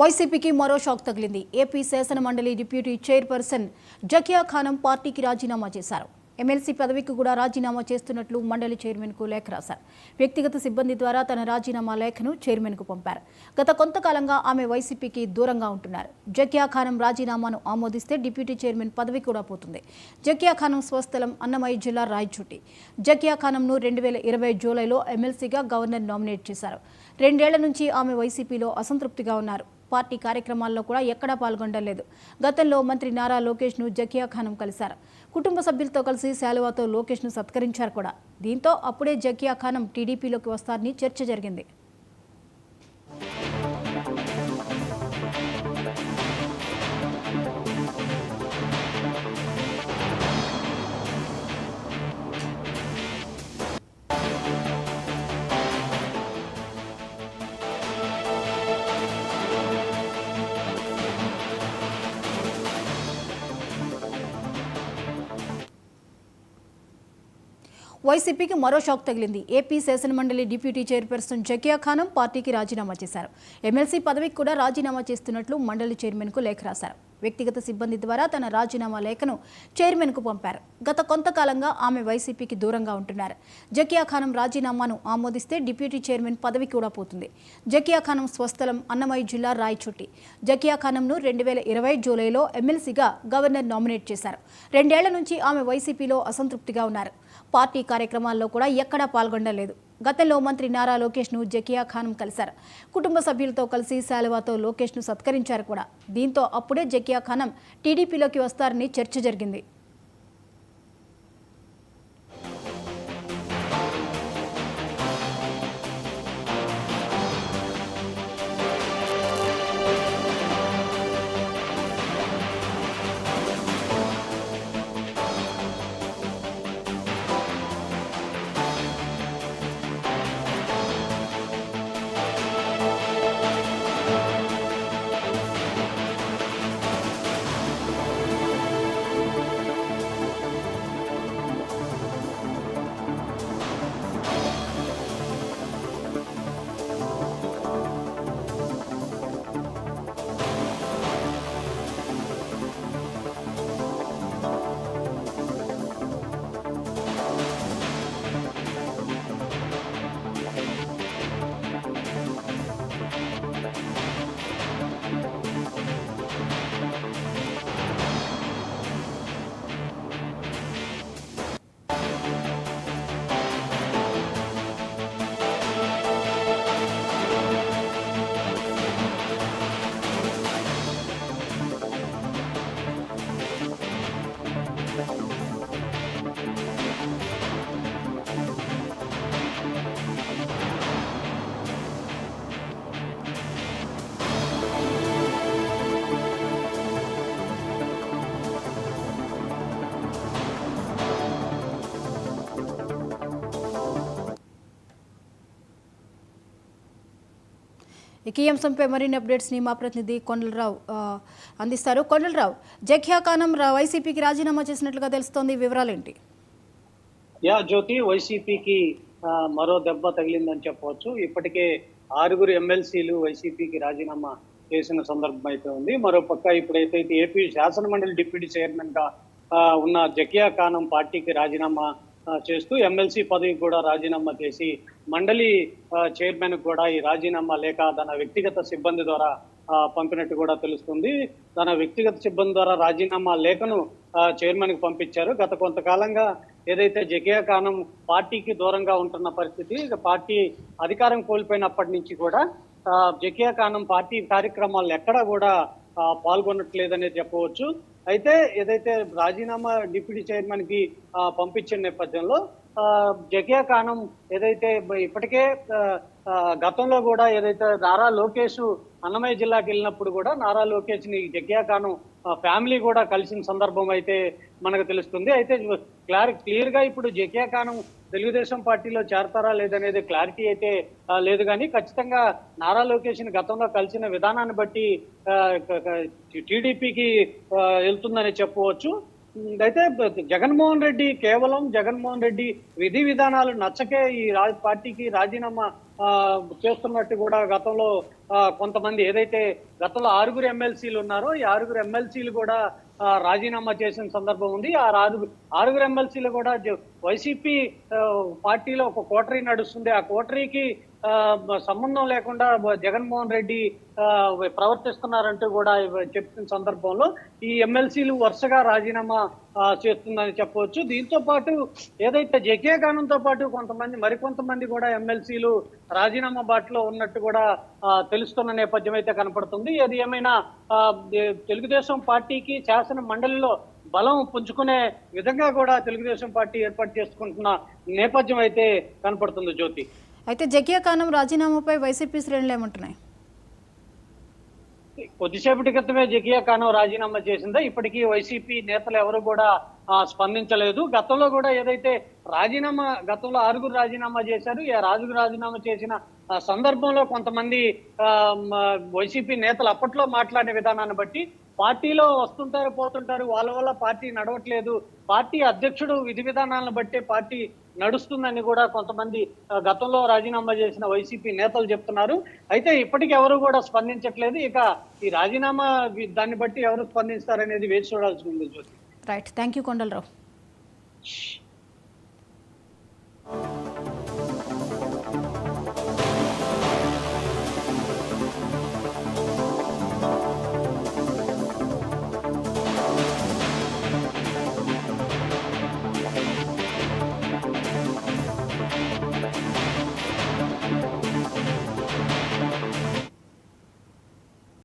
వైసీపీకి మరో షాక్ తగిలింది. ఏపీ శాసన మండలి డిప్యూటీ చైర్పర్సన్ జకియా ఖానం పార్టీకి రాజీనామా చేశారు. ఎమ్మెల్సీ పదవికి కూడా రాజీనామా చేస్తున్నట్లు మండలి చైర్మన్కు లేఖ రాశారు. వ్యక్తిగత సిబ్బంది ద్వారా తన రాజీనామా లేఖను చైర్మన్కు పంపారు. గత కొంతకాలంగా ఆమె వైసీపీకి దూరంగా ఉంటున్నారు. జకియా ఖానం రాజీనామాను ఆమోదిస్తే డిప్యూటీ చైర్మన్ పదవి కూడా పోతుంది. జకియా ఖానం స్వస్థలం అన్నమయ్య జిల్లా రాయచోటి. జకియా ఖానంను 2020 జూలైలో ఎమ్మెల్సీగా గవర్నర్ నామినేట్ చేశారు. 2 ఏళ్ల నుంచి ఆమె వైసీపీలో అసంతృప్తిగా ఉన్నారు. పార్టీ కార్యక్రమాల్లో కూడా ఎక్కడా పాల్గొనలేదు. గతంలో మంత్రి నారా లోకేష్ను జకియా ఖానం కలిశారు. కుటుంబ సభ్యులతో కలిసి శాలువాతో లోకేష్ను సత్కరించారు కూడా. దీంతో అప్పుడే జకియా ఖానం టీడీపీలోకి వస్తారని చర్చ జరిగింది. వైసీపీకి మరో షాక్ తగిలింది. ఏపీ శాసనమండలి డిప్యూటీ చైర్పర్సన్ జకియా ఖానం పార్టీకి రాజీనామా చేశారు. ఎమ్మెల్సీ పదవికి కూడా రాజీనామా చేస్తున్నట్లు మండలి చైర్మన్కు లేఖ రాశారు. వ్యక్తిగత సిబ్బంది ద్వారా తన రాజీనామా లేఖను చైర్మన్కు పంపారు. గత కొంతకాలంగా ఆమె వైసీపీకి దూరంగా ఉంటున్నారు. జకియా ఖానం రాజీనామాను ఆమోదిస్తే డిప్యూటీ చైర్మన్ పదవి కూడా పోతుంది. జకియా ఖానం స్వస్థలం అన్నమయ్య జిల్లా రాయచోటి. జకియా ఖానంను 2020 జూలైలో ఎమ్మెల్సీగా గవర్నర్ నామినేట్ చేశారు. 2 ఏళ్ల నుంచి ఆమె వైసీపీలో అసంతృప్తిగా ఉన్నారు. పార్టీ కార్యక్రమాల్లో కూడా ఎక్కడా పాల్గొనలేదు. గతంలో మంత్రి నారా లోకేష్ను జకియా ఖానం కలిశారు. కుటుంబ సభ్యులతో కలిసి శాలువాతో లోకేష్ను సత్కరించారు కూడా. దీంతో అప్పుడే జకియా ఖానం టీడీపీలోకి వస్తారని చర్చ జరిగింది. ఈ అంశంపై మరిన్ని అప్డేట్స్ని మా ప్రతినిధి కొండలరావు అందిస్తారు. కొండలరావు, జకియా ఖానం వైసీపీకి రాజీనామా చేసినట్లుగా తెలుస్తోంది, వివరాలేంటి? జ్యోతి, వైసీపీకి మరో దెబ్బ తగిలిందని చెప్పవచ్చు. ఇప్పటికే 6 ఎమ్మెల్సీలు వైసీపీకి రాజీనామా చేసిన సందర్భం అయితే ఉంది. మరోపక్క ఇప్పుడైతే ఏపీ శాసనమండలి డిప్యూటీ చైర్మన్ గా ఉన్న జకియా ఖానం పార్టీకి రాజీనామా చేస్తూ ఎమ్మెల్సీ పదవికి కూడా రాజీనామా చేసి మండలి చైర్మన్ కూడా ఈ రాజీనామా లేఖ తన వ్యక్తిగత సిబ్బంది ద్వారా పంపినట్టు కూడా తెలుస్తుంది. తన వ్యక్తిగత సిబ్బంది ద్వారా రాజీనామా లేఖను చైర్మన్ కి పంపించారు. గత కొంతకాలంగా ఏదైతే జకియా ఖానం పార్టీకి దూరంగా ఉంటున్న పరిస్థితి, పార్టీ అధికారం కోల్పోయినప్పటి నుంచి కూడా జకియా ఖానం పార్టీ కార్యక్రమాలు ఎక్కడా కూడా పాల్గొనట్లేదనే చెప్పవచ్చు. అయితే ఏదైతే రాజీనామా డిప్యూటీ చైర్మన్ కి పంపించిన నేపథ్యంలో జకియా ఖానం ఏదైతే ఇప్పటికే గతంలో కూడా ఏదైతే నారా లోకేష్ అన్నమయ్య జిల్లాకి వెళ్ళినప్పుడు కూడా నారా లోకేష్ ని జకియా ఖానం ఫ్యామిలీ కూడా కలిసిన సందర్భం అయితే మనకు తెలుస్తుంది. అయితే క్లియర్ గా ఇప్పుడు జకియా ఖానం తెలుగుదేశం పార్టీలో చేరతారా లేదనేది క్లారిటీ అయితే లేదు. కానీ ఖచ్చితంగా నారా లోకేష్ ని గతంలో కలిసిన విధానాన్ని బట్టి టీడీపీకి వెళ్తుందని చెప్పవచ్చు. అయితే జగన్మోహన్ రెడ్డి కేవలం జగన్మోహన్ రెడ్డి విధి విధానాలు నచ్చకే ఈ పార్టీకి రాజీనామా చేస్తున్నట్టు కూడా గతంలో కొంతమంది ఏదైతే గతంలో 6 ఎమ్మెల్సీలు ఉన్నారో ఈ 6 ఎమ్మెల్సీలు కూడా రాజీనామా చేసిన సందర్భం ఉంది. ఆ 6 ఎమ్మెల్సీలు కూడా వైసీపీ పార్టీలో ఒక కోటరీ నడుస్తుంది. ఆ కోటరీకి సంబంధం లేకుండా జగన్మోహన్ రెడ్డి ప్రవర్తిస్తున్నారంటూ కూడా చెప్పిన సందర్భంలో ఈ ఎమ్మెల్సీలు వరుసగా రాజీనామా చేస్తుందని చెప్పవచ్చు. దీంతో పాటు ఏదైతే జకియా ఖానంతో పాటు మరికొంతమంది కూడా ఎమ్మెల్సీలు రాజీనామా బాటలో ఉన్నట్టు కూడా తెలుస్తున్న నేపథ్యం అయితే కనపడుతుంది. ఏది ఏమైనా తెలుగుదేశం పార్టీకి శాసన మండలిలో బలం పుంజుకునే విధంగా కూడా తెలుగుదేశం పార్టీ ఏర్పాటు చేసుకుంటున్న నేపథ్యం అయితే కనపడుతుంది జ్యోతి. అయితే జకియా ఖానం రాజీనామాపై వైసీపీ శ్రేణులు ఏమంటున్నాయి? కొద్దిసేపటి క్రితమే జకియా ఖానం రాజీనామా చేసిందా, ఇప్పటికీ వైసీపీ నేతలు ఎవరు కూడా స్పందించలేదు. గతంలో కూడా ఏదైతే గతంలో 6 రాజీనామా చేశారు. ఈ 6 రాజీనామా చేసిన సందర్భంలో కొంతమంది వైసీపీ నేతలు అప్పట్లో మాట్లాడిన విధానాన్ని బట్టి పార్టీలో వస్తుంటారు పోతుంటారు, వాళ్ళ వల్ల పార్టీ నడవట్లేదు, పార్టీ అధ్యక్షుడు విధి విధానాలను బట్టే పార్టీ నడుస్తుందని కూడా కొంతమంది గతంలో రాజీనామా చేసిన వైసీపీ నేతలు చెప్తున్నారు. అయితే ఇప్పటికి ఎవరు కూడా స్పందించట్లేదు. ఇక ఈ రాజీనామా దాన్ని బట్టి ఎవరు స్పందిస్తారనేది వేచి చూడాల్సి ఉంది Jyothi. Right, thank you Kondalarao.